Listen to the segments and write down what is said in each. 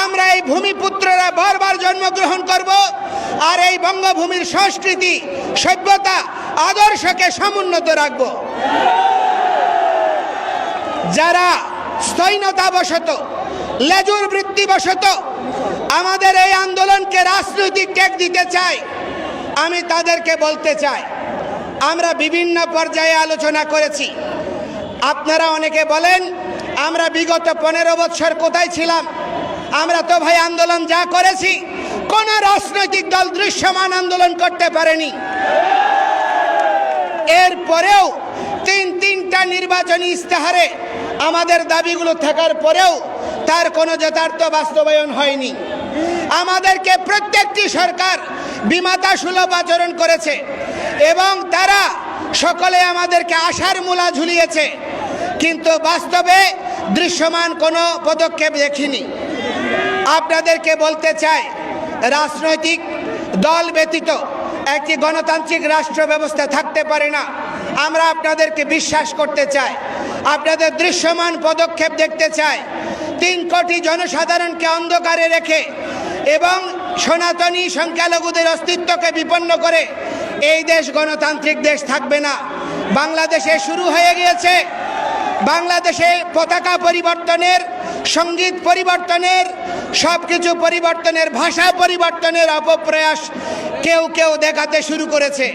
আমরা এই ভূমিপুত্ররা বারবার জন্মগ্রহণ করব আর এই বঙ্গভূমির সংস্কৃতি সভ্যতা আদর্শকে সমুন্নত রাখব। যারা স্থৈর্যতাবশত লেজুর বৃত্তিবশত আমাদের এই আন্দোলনকে রাজনৈতিক টেক দিতে চায়, আমি তাদেরকে বলতে চাই, আমরা বিভিন্ন পর্যায়ে আলোচনা করেছি। আপনারা অনেকে বলেন আমরা বিগত 15 বছর কোথায় ছিলাম? আমরা তো ভাই আন্দোলন যা করেছি কোন রাজনৈতিক দল দৃশ্যমান আন্দোলন করতে পারেনি। এরপরেও তিনটা নির্বাচনী ইস্তেহারে আমাদের দাবিগুলো থাকার পরেও তার কোনো যথার্থ বাস্তবায়ন হয়নি। আমাদেরকে প্রত্যেকটি সরকার বিমাতা সুলভ আচরণ করেছে এবং তারা সকলে আমাদেরকে আশার মূলা ঝুলিয়েছে, কিন্তু বাস্তবে দৃশ্যমান কোনো পদক্ষেপ দেখিনি। আপনাদেরকে বলতে চাই, রাজনৈতিক দল ব্যতীত একটি গণতান্ত্রিক রাষ্ট্র ব্যবস্থা থাকতে পারে না। আমরা আপনাদেরকে বিশ্বাস করতে চাই, আপনাদের দৃশ্যমান পদক্ষেপ দেখতে চাই। 3 কোটি জনসাধারণকে অন্ধকারে রেখে এবং সনাতনী সংখ্যালঘুদের অস্তিত্বকে বিপন্ন করে এই দেশ গণতান্ত্রিক দেশ থাকবে না। বাংলাদেশে শুরু হয়ে গিয়েছে, বাংলাদেশে পতাকা পরিবর্তনের, সঙ্গীত পরিবর্তনের, সব কিছু পরিবর্তনের, ভাষা পরিবর্তনের অপপ্রয়াস কেউ দেখাতে শুরু করেছে।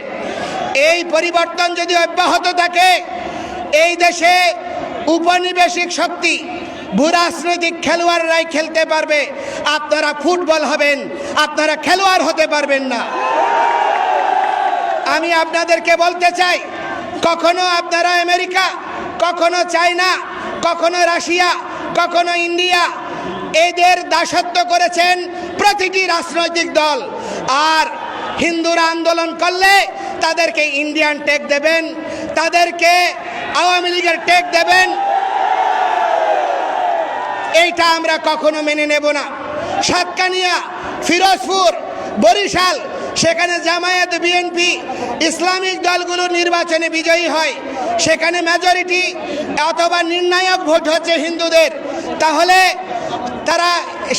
এই পরিবর্তন যদি অব্যাহত থাকে, এই দেশে উপনিবেশিক শক্তি ভূরাজনৈতিক খেলোয়াড়রাই খেলতে পারবে। আপনারা ফুটবল হবেন, আপনারা খেলোয়াড় হতে পারবেন না। আমি আপনাদেরকে বলতে চাই, কখনো আপনারা আমেরিকা, কখনো চায়না, কখনো রাশিয়া, কখনো ইন্ডিয়া, এদের দাসত্ব করেছেন প্রতিটি রাজনৈতিক দল। আর হিন্দুরা আন্দোলন করলে তাদেরকে ইন্ডিয়ান টেক দেবেন, তাদেরকে আওয়ামী লীগের টেক দেবেন। এইটা আমরা কখনো মেনে নেব না। সাতকানিয়া, ফিরোজপুর, বরিশাল, সেখানে জামায়াত, বিএনপি, ইসলামিক দলগুলো নির্বাচনে বিজয়ী হয়, সেখানে মেজরিটি অথবা নির্ণায়ক ভোট হচ্ছে হিন্দুদের। তাহলে তারা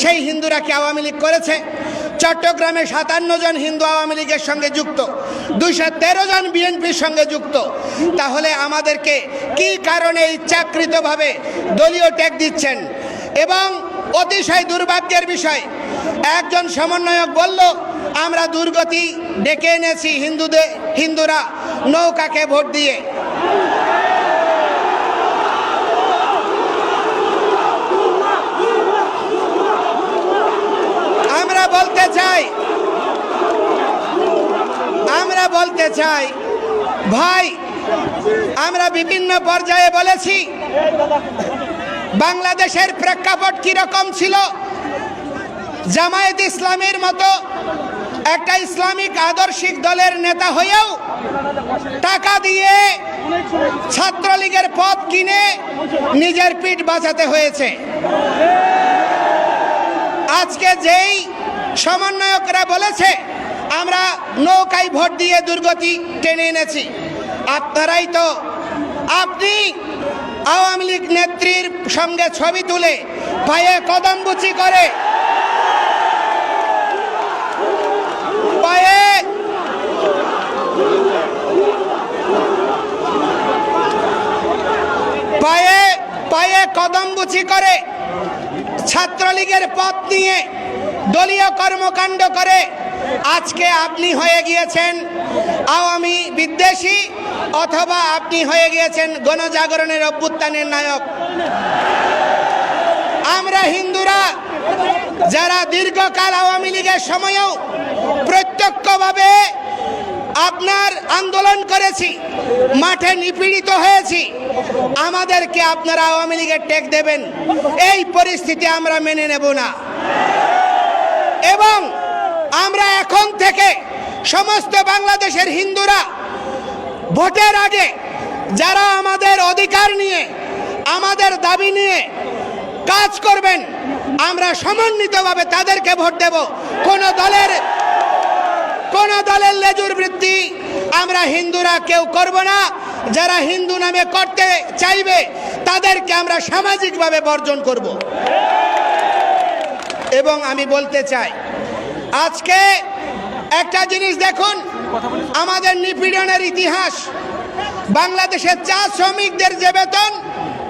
সেই হিন্দুরা কি আওয়ামী লীগ করেছে? চট্টগ্রামে 57 জন হিন্দু আওয়ামী লীগের সঙ্গে যুক্ত, 213 জন বিএনপির সঙ্গে যুক্ত। তাহলে আমাদেরকে কি কারণে ইচ্ছাকৃতভাবে দলীয় ট্যাগ দিচ্ছেন? এবং অতিশয় দুর্ভাগ্যের বিষয়, একজন সমন্বয়ক বলল আমরা দুর্গতি ডেকে এনেছি হিন্দুরা নৌকাকে ভোট দিয়ে। আমরা বলতে চাই ভাই, আমরা বিভিন্ন পর্যায়ে বলেছি বাংলাদেশের প্রেক্ষাপট কিরকম ছিল। জামায়াত ইসলামের মতো একটা ইসলামিক আদর্শিক দলের নেতা হয়েও টাকা দিয়ে ছাত্রলীগের পদ কিনে নিজের পিঠ বাঁচাতে হয়েছে। আজকে যেই সমন্বয়করা বলেছে আমরা নৌকায় ভোট দিয়ে দুর্গতি টেনে এনেছি, আপনারাই তো, আপনি আওয়ামী লীগ নেত্রীর সঙ্গে ছবি তুলে পায়ে কদমবুচি করে পায়ে কদমবুচি করে ছাত্রলীগের পথ নিয়ে দলীয় কর্মকাণ্ড করে আজকে আপনি হয়ে গিয়েছেন আওয়ামী বিদ্বেষী, অথবা আপনি হয়ে গিয়েছেন গণজাগরণের অভ্যুত্থানের নায়ক। আমরা হিন্দুরা যারা দীর্ঘকাল আওয়ামী লীগের সময়েও প্রত্যক্ষভাবে আপনার আন্দোলন করেছি, মাঠে নিপীড়িত হয়েছি, আমাদেরকে আপনারা আওয়ামী লীগের টেক দেবেন, এই পরিস্থিতি আমরা মেনে নেব না। এবং আমরা এখন থেকে সমস্ত বাংলাদেশের হিন্দুরা ভোটের আগে যারা আমাদের অধিকার নিয়ে, আমাদের দাবি নিয়ে কাজ করবেন, আমরা সমন্বিতভাবে তাদেরকে ভোট দেব। কোন দলের লেজুর বৃত্তি আমরা হিন্দুরা কেউ করব না। যারা হিন্দু নামে করতে চাইবে তাদেরকে আমরা সামাজিকভাবে বর্জন করব। এবং আমি বলতে চাই, আজকে একটা জিনিস দেখুন, আমাদের নিপীড়নের ইতিহাস। বাংলাদেশের চা শ্রমিকদের যে বেতন,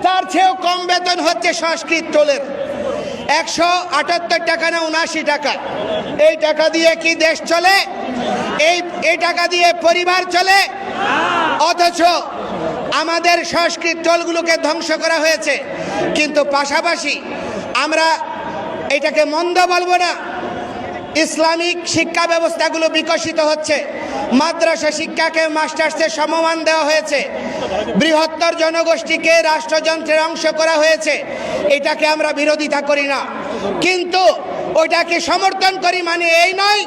তার চেয়েও কম বেতন হচ্ছে সংস্কৃত টোলের, 178 টাকা না 79 টাকা। এই টাকা দিয়ে কি দেশ চলে? এই টাকা দিয়ে পরিবার চলে? অথচ আমাদের সংস্কৃত টোলগুলোকে ধ্বংস করা হয়েছে। কিন্তু পাশাপাশি আমরা এটাকে মন্দ বলবো না, ইসলামিক শিক্ষা ব্যবস্থাগুলো বিকশিত হচ্ছে, মাদ্রাসা শিক্ষাকে মাস্টার্সের সমমান দেওয়া হয়েছে, বৃহত্তর জনগোষ্ঠীকে রাষ্ট্রযন্ত্রের অংশ করা হয়েছে। এটাকে আমরা বিরোধিতা করি না, কিন্তু ওইটাকে সমর্থন করি মানে এই নয়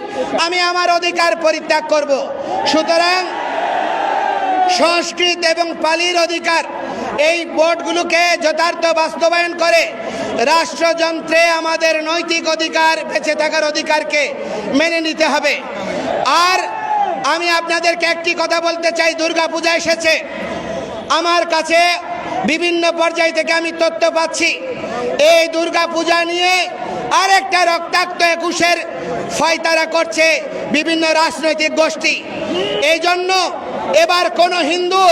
আমি আমার অধিকার পরিত্যাগ করব। সুতরাং সংস্কৃত এবং পালির অধিকার, এই বোর্ডগুলোকে যথার্থ বাস্তবায়ন করে রাষ্ট্রযন্ত্রে আমাদের নৈতিক অধিকার, বেঁচে থাকার অধিকারকে মেনে নিতে হবে। আর আমি আপনাদেরকে একটি কথা বলতে চাই, দুর্গাপূজা এসেছে, আমার কাছে বিভিন্ন পর্যায় থেকে আমি তথ্য পাচ্ছি এই দুর্গাপূজা নিয়ে আরেকটা রক্তাক্ত 21-এর ফয়তারা করছে বিভিন্ন রাজনৈতিক গোষ্ঠী। এই জন্য এবার কোনো হিন্দু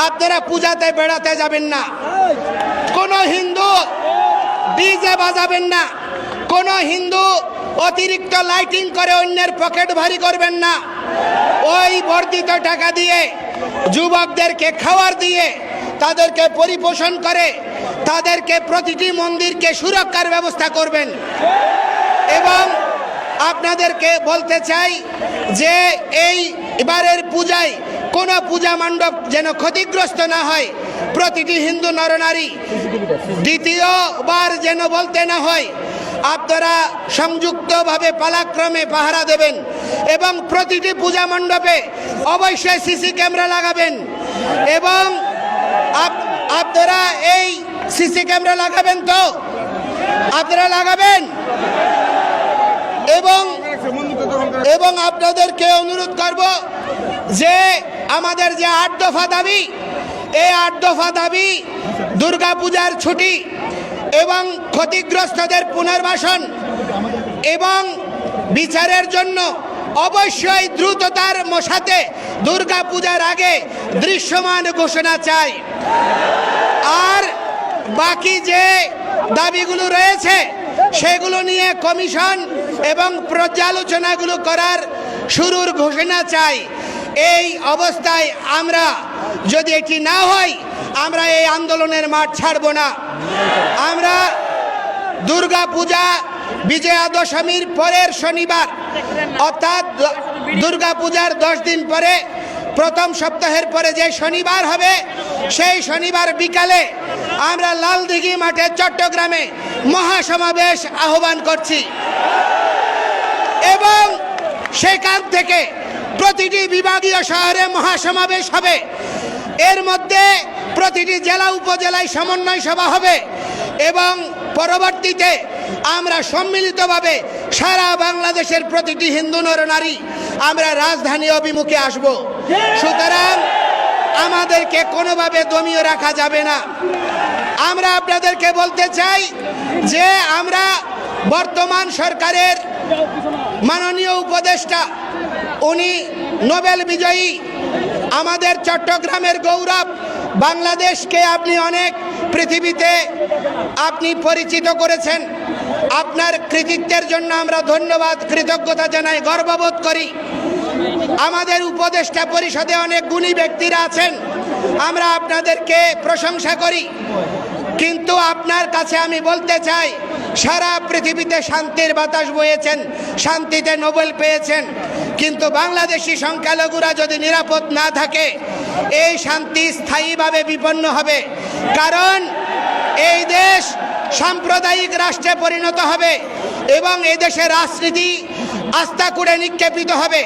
আপনারা পূজাতে বেড়াতে যাবেন না, কোনো হিন্দু ডিজে বাজাবেন না, কোনো হিন্দু অতিরিক্ত লাইটিং করে অন্যের পকেট ভারী করবেন না। ওই বর্ধিত টাকা দিয়ে যুবকদেরকে খাবার দিয়ে তাদেরকে পরিপোষণ করে তাদেরকে প্রতিটি মন্দিরকে সুরক্ষার ব্যবস্থা করবেন। এবং আপনাদেরকে বলতে চাই যে এই এবারের পূজায় কোনো পূজা মণ্ডপ যেন ক্ষতিগ্রস্ত না হয়, প্রতিটি হিন্দু নরনারী দ্বিতীয়বার যেন বলতে না হয়। আপনারা সংযুক্তভাবে পালাক্রমে পাহারা দেবেন এবং প্রতিটি পূজা মণ্ডপে অবশ্যই সিসি ক্যামেরা লাগাবেন। এবং আপনারা এই সিসি ক্যামেরা লাগাবেন, তো আপনারা লাগাবেন। এবং আপনাদেরকে অনুরোধ করব যে আমাদের যে 8 দফা দাবি, এই 8 দফা দাবি দুর্গাপূজার ছুটি এবং ক্ষতিগ্রস্তদের পুনর্বাসন এবং বিচারের জন্য অবশ্যই দ্রুততার সাথে দুর্গাপূজার আগে দৃশ্যমান ঘোষণা চাই। আর বাকি যে দাবিগুলো রয়েছে সেগুলো নিয়ে কমিশন এবং পর্যালোচনাগুলো করার শুরুর ঘোষণা চাই। এই অবস্থায় আমরা যদি এটি না হয়, আমরা এই আন্দোলনের মাঠ ছাড়ব না। আমরা দুর্গাপূজা বিজয়া দশমীর পরের শনিবার, অর্থাৎ দুর্গাপূজার 10 দিন পরে প্রথম সপ্তাহের পরে যে শনিবার হবে, সেই শনিবার বিকালে আমরা লালদিঘি মাঠে চট্টগ্রামে মহাসমাবেশ আহ্বান করছি। এবং সেখান থেকে প্রতিটি বিভাগীয় শহরে মহাসমাবেশ হবে। এর মধ্যে প্রতিটি জেলা উপজেলায় সমন্বয় সভা হবে এবং পরবর্তীতে আমরা সম্মিলিতভাবে সারা বাংলাদেশের প্রতিটি হিন্দু নরনারী আমরা রাজধানী অভিমুখে আসব। সুতরাং আমাদেরকে কোনোভাবে দমিয়ে রাখা যাবে না। আমরা আপনাদেরকে বলতে চাই যে আমরা বর্তমান সরকারের মাননীয় উপদেষ্টা, উনি নোবেল বিজয়ী, আমাদের চট্টগ্রামের গৌরব, বাংলাদেশকে আপনি অনেক পৃথিবীতে আপনি পরিচিত করেছেন। আপনার কৃতিত্বের জন্য আমরা ধন্যবাদ, কৃতজ্ঞতা জানাই, গর্ববোধ করি। আমাদের উপদেষ্টা পরিষদে অনেক গুণী ব্যক্তিরা আছেন, আমরা আপনাদেরকে প্রশংসা করি। কিন্তু আপনার কাছে আমি বলতে চাই, সারা পৃথিবীতে শান্তির বাতাস বয়েছেন, শান্তিতে নোবেল পেয়েছেন, কিন্তু বাংলাদেশি সংখ্যালঘুরা যদি নিরাপদ না থাকে, এই শান্তি স্থায়ীভাবে বিপন্ন হবে। কারণ এই দেশ সাম্প্রদায়িক রাষ্ট্রে পরিণত হবে এবং এই দেশের রাজনীতি আস্থা করে নিক্ষেপিত হবে।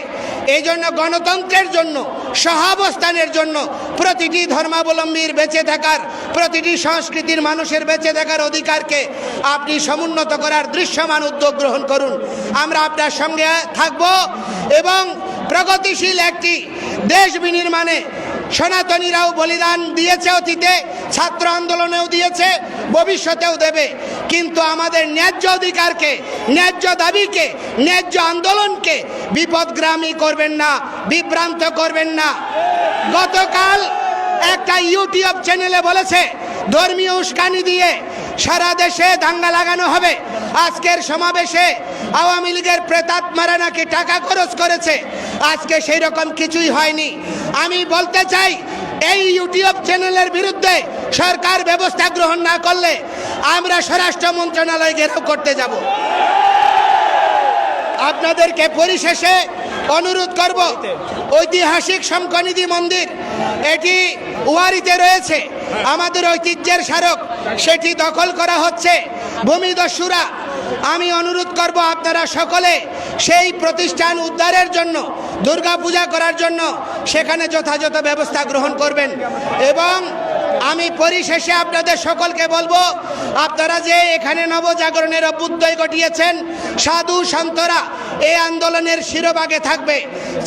এই জন্য গণতন্ত্রের জন্য, সহাবস্থানের জন্য, প্রতিটি ধর্মাবলম্বীর বেঁচে থাকার, প্রতিটি সংস্কৃতির মানুষের বেঁচে থাকার অধিকারকে আপনি সমুন্নত করার দৃশ্যমান উদ্যোগ গ্রহণ করুন। আমরা আপনার সঙ্গে থাকব এবং প্রগতিশীল একটি দেশ বিনির্মাণে সনাতনীরাও বলিদান দিয়েছে, অতীতে ছাত্র আন্দোলনেও দিয়েছে, ভবিষ্যতেও দেবে। কিন্তু আমাদের ন্যায্য অধিকারকে, ন্যায্য দাবিকে, ন্যায্য আন্দোলনকে বিপদগ্রামী করবেন না, বিভ্রান্ত করবেন না। গতকাল একটা ইউটিউব চ্যানেলে বলেছে ধর্মীয় উস্কানি দিয়ে সারা দেশে দাঙ্গা লাগানো হবে। আজকের সমাবেশে আওয়ামী লীগের প্রেতাত্মারা নাকি টাকা খরচ করেছে। আজকে সেই রকম কিছুই হয়নি। আমি বলতে চাই, এই ইউটিউব চ্যানেলের বিরুদ্ধে সরকার ব্যবস্থা গ্রহণ না করলে আমরা স্বরাষ্ট্র মন্ত্রণালয় ঘেরাও করতে যাব। আপনাদেরকে পরিশেষে অনুরোধ করব, ঐতিহাসিক শঙ্করনিধি মন্দির এটি ওয়ারিতে রয়েছে, আমাদের ঐতিহ্যের স্মারক, সেটি দখল করা হচ্ছে ভূমিদস্যুরা। আমি অনুরোধ করব আপনারা সকলে সেই প্রতিষ্ঠান উদ্ধারের জন্য, দুর্গাপূজা করার জন্য সেখানে যথাযথ ব্যবস্থা গ্রহণ করবেন। এবং আমি পরিশেষে আপনাদের সকলকে বলবো, আপনারা যে এখানে নবজাগরণের অভ্যুদয় ঘটিয়েছেন, সাধু সন্তরা এই আন্দোলনের শিরোভাগে থাকবে।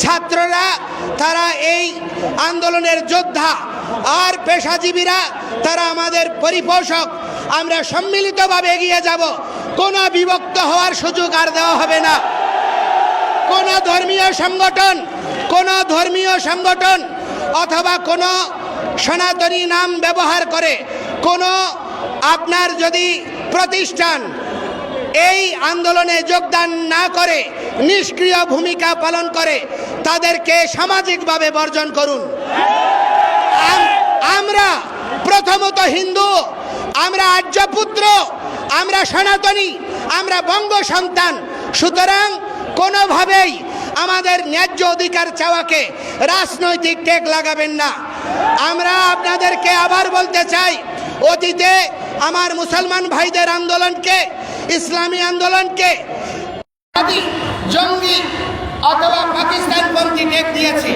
ছাত্ররা তারা এই আন্দোলনের যোদ্ধা, আর পেশাজীবীরা তারা আমাদের পরিপোষক। আমরা সম্মিলিতভাবে এগিয়ে যাব। কোনো বিভক্ত হওয়ার সুযোগ আর দেওয়া হবে না। কোনো ধর্মীয় সংগঠন অথবা কোনো সনাতনী নাম ব্যবহার করে কোনো আপনার যদি প্রতিষ্ঠান এই আন্দোলনে যোগদান না করে, নিষ্ক্রিয় ভূমিকা পালন করে, তাদেরকে সামাজিকভাবে বর্জন করুন। আমরা প্রথমত হিন্দু, আমরা আর্যপুত্র, আমরা সনাতনী, আমরা বঙ্গ সন্তান। সুতরাং কোনোভাবেই আমাদের ন্যায্য অধিকার চাওয়াকে রাজনৈতিক টেক লাগাবেন না। আমরা আপনাদেরকে আবার বলতে চাই, অতীতে আমার মুসলমান ভাইদের আন্দোলনকে, ইসলামী আন্দোলনকে জঙ্গি অথবা পাকিস্তানপন্থী টেক দিয়েছে।